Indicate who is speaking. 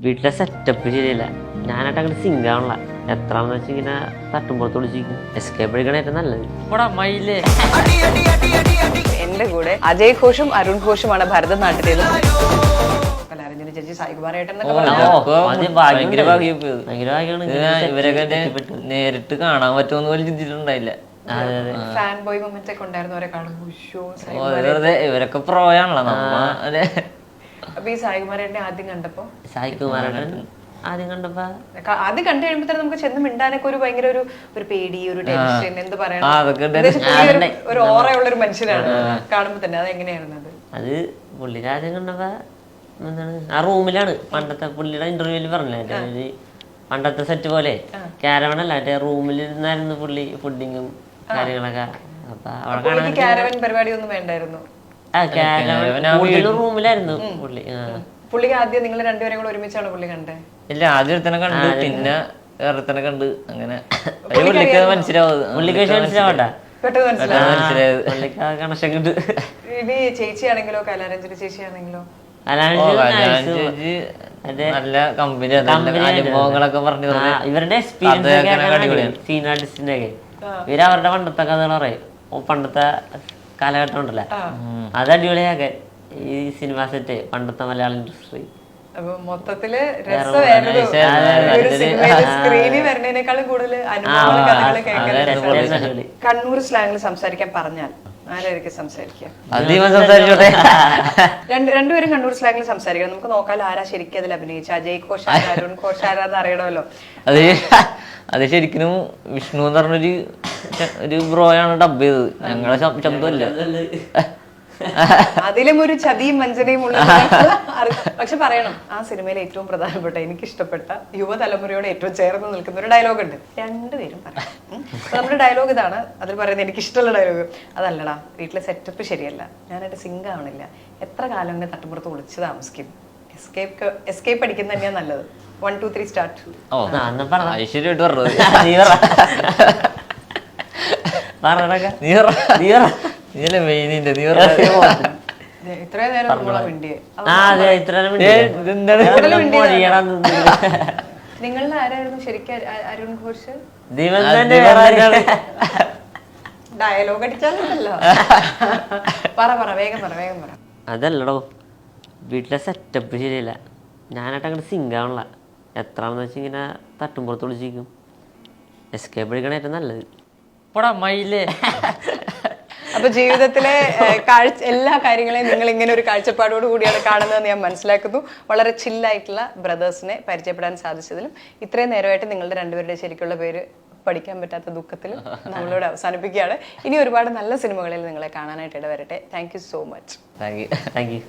Speaker 1: വീട്ടിലെ സെറ്റപ്പ് ശരിയല്ല. ഞാനായിട്ട് അങ്ങോട്ട് സിങ്ക് ആവണല്ല. എത്രാന്ന് വെച്ചാൽ ഇങ്ങനെ തട്ടുമ്പുറത്ത് വിളിച്ചിരിക്കും. എസ്കേപ്പ് എടുക്കണ ഏറ്റവും നല്ലത്.
Speaker 2: എന്റെ കൂടെ അജയ് ഘോഷും അരുൺ ഘോഷുമാണ് ഭരതനാട്യത്തിൽ.
Speaker 3: ഇവരൊക്കെ നേരിട്ട് കാണാൻ പറ്റുമെന്ന് പോലും ചിന്തിച്ചിട്ടുണ്ടായില്ല.
Speaker 2: ഫാൻ ബോയ് മൊമെന്റ് ഒക്കെ ഉണ്ടായിരുന്നവരെ കാണുമ്പോൾ
Speaker 3: ഇവരൊക്കെ പ്രോയാണല്ലോ
Speaker 2: അപ്പൊ ഈ സായികുമാരേട്ടനെ ആദ്യം കണ്ടപ്പോ
Speaker 1: ആദ്യം കണ്ടപ്പോ
Speaker 2: ആദ്യം കണ്ടു കഴിയുമ്പോ തന്നെ നമുക്ക് ചെന്ന് മിണ്ടാനൊക്കെ ഒരു ഭയങ്കര ഒരു പേടി, ഒരു ടെൻഷൻ, എന്ത് പറയണം, ഒരു ഓറയുള്ള ഒരു മനുഷ്യനാണ് കാണുമ്പോ തന്നെ. അത് എങ്ങനെയായിരുന്നു
Speaker 1: അത് പുള്ളിയുടെ ആദ്യം കണ്ടപ്പോ എന്താണ്, ആ റൂമിലാണ് പണ്ടത്തെ പുള്ളിയുടെ ഇന്റർവ്യൂവിൽ പറഞ്ഞില്ലേ, പണ്ടത്തെ സെറ്റ് പോലെ ക്യാരവണല്ല, മറ്റേ റൂമിൽ ഇരുന്നായിരുന്നു പുള്ളി ഫുഡിങ്ങും കാര്യങ്ങളൊക്കെ. അപ്പൊ അവിടെ
Speaker 2: ക്യാരവൻ പരിപാടി ഒന്നും വേണ്ടായിരുന്നു.
Speaker 1: റൂമിലായിരുന്നു പുള്ളി.
Speaker 2: പുള്ളിക്ക് ആദ്യം നിങ്ങൾ രണ്ടുപേരും കൂടെ ഒരുമിച്ചാണ് പുള്ളി കണ്ടേ?
Speaker 3: ഇല്ല, ആദ്യം ഒരുത്തനെ കണ്ട്, പിന്നെ വേറെത്തനെ കണ്ട്, അങ്ങനെ പുള്ളിക്ക് മനസ്സിലാവണ്ട,
Speaker 2: പെട്ടെന്ന് മനസ്സിലായത്.
Speaker 1: പുള്ളിക്ക് ആ കണക്ഷൻ കിട്ടും.
Speaker 2: ഇനി ചേച്ചിയാണെങ്കിലോ, കലാരഞ്ജലി ചേച്ചിയാണെങ്കിലോ?
Speaker 3: നല്ല കമ്പനി, അനുഭവങ്ങളൊക്കെ പറഞ്ഞു.
Speaker 1: ഇവരുടെ എക്സ്പീരിയൻസ് സീൻ ആർട്ടിസ്റ്റിന്റെ ഒക്കെ ഇവര് അവരുടെ പണ്ടത്തെ കഥകൾ പറയും. പണ്ടത്തെ കാലഘട്ടം ഉണ്ടല്ലോ, അത് അടിപൊളിയാക്കെ ഈ സിനിമ സെറ്റ്, പണ്ടത്തെ മലയാള ഇൻഡസ്ട്രി.
Speaker 2: അപ്പൊ മൊത്തത്തില് സ്ക്രീനിൽ വരുന്നതിനേക്കാളും കൂടുതൽ കണ്ണൂർ സ്ലാങ്ങിൽ സംസാരിക്കാൻ പറഞ്ഞാൽ ആരായിരിക്കും സംസാരിക്കുക? രണ്ടുപേരും കണ്ണൂർ സ്ലാങ്ങിൽ സംസാരിക്കണം. നമുക്ക് നോക്കാലോ ആരാ ശരിക്കും അതിൽ അഭിനയിച്ച. അജയ് ഘോഷ്, അരുൺ ഘോഷ് ആരാന്ന് അറിയണമല്ലോ.
Speaker 3: അത് ശരിക്കും വിഷ്ണു എന്ന് പറഞ്ഞൊരു ബ്രോയാണ് ഡബ് ചെയ്തത്. ഞങ്ങളെ ശബ്ദമല്ല,
Speaker 2: അതിലും ഒരു ചതിയും വഞ്ചനയും ഉള്ള. പക്ഷെ പറയണം, ആ സിനിമയിലെ ഏറ്റവും പ്രധാനപ്പെട്ട, എനിക്കിഷ്ടപ്പെട്ട, യുവതലമുറയോട് ഏറ്റവും ചേർന്ന് നിൽക്കുന്ന ഒരു ഡയലോഗ് ഉണ്ട്. രണ്ടുപേരും പറയാം. നമ്മുടെ ഡയലോഗ് ഇതാണ്. അതിൽ പറയുന്നത് എനിക്കിഷ്ടമുള്ള ഡയലോഗ് അതല്ലടാ, വീട്ടിലെ സെറ്റപ്പ് ശരിയല്ല, ഞാനായിട്ട് സിങ്ക് ആവണില്ല, എത്ര കാലം എന്നെ തട്ടുപുറത്ത് ഒളിച്ച് താമസിക്കും, എസ്കേപ്പ് അടിക്കുന്ന തന്നെയാണ് നല്ലത്. 1 2 3 സ്റ്റാർട്ട്.
Speaker 3: ഐശ്വര്യമായിട്ട് പറഞ്ഞത്
Speaker 2: ഇത്രയും നേരം നിങ്ങളുടെ ആരായിരുന്നു ശരിക്കും അരുൺ ഘോഷ്? ഡയലോഗ് അടിച്ചാലല്ലോ. പറ വേഗം പറ.
Speaker 1: അതല്ലടോ, വീട്ടിലെ സെറ്റപ്പ് ശരിയല്ല. ഞാനായിട്ട് അങ്ങോട്ട് സിങ്ക് ആവണല്ല. എത്രാന്ന് വെച്ചാൽ ഇങ്ങനെ തട്ടുമ്പുറത്ത് വിളിച്ചിരിക്കും. എസ്കേപ്പ് എടുക്കണ ഏറ്റവും നല്ലത്.
Speaker 2: അപ്പൊ ജീവിതത്തിലെ എല്ലാ കാര്യങ്ങളെയും നിങ്ങൾ ഇങ്ങനെ ഒരു കാഴ്ചപ്പാടോട് കൂടിയാണ് കാണുന്നതെന്ന് ഞാൻ മനസ്സിലാക്കുന്നു. വളരെ ചില്ലായിട്ടുള്ള ബ്രദേഴ്സിനെ പരിചയപ്പെടാൻ സാധിച്ചതിലും ഇത്രയും നേരമായിട്ട് നിങ്ങളുടെ രണ്ടുപേരുടെ ശരിക്കുള്ള പേര് പഠിക്കാൻ പറ്റാത്ത ദുഃഖത്തിലും നമ്മളിവിടെ അവസാനിപ്പിക്കുകയാണ്. ഇനി ഒരുപാട് നല്ല സിനിമകളിൽ നിങ്ങളെ കാണാനായിട്ട് ഇടവരട്ടെ. Thank you so much.
Speaker 1: Thank U.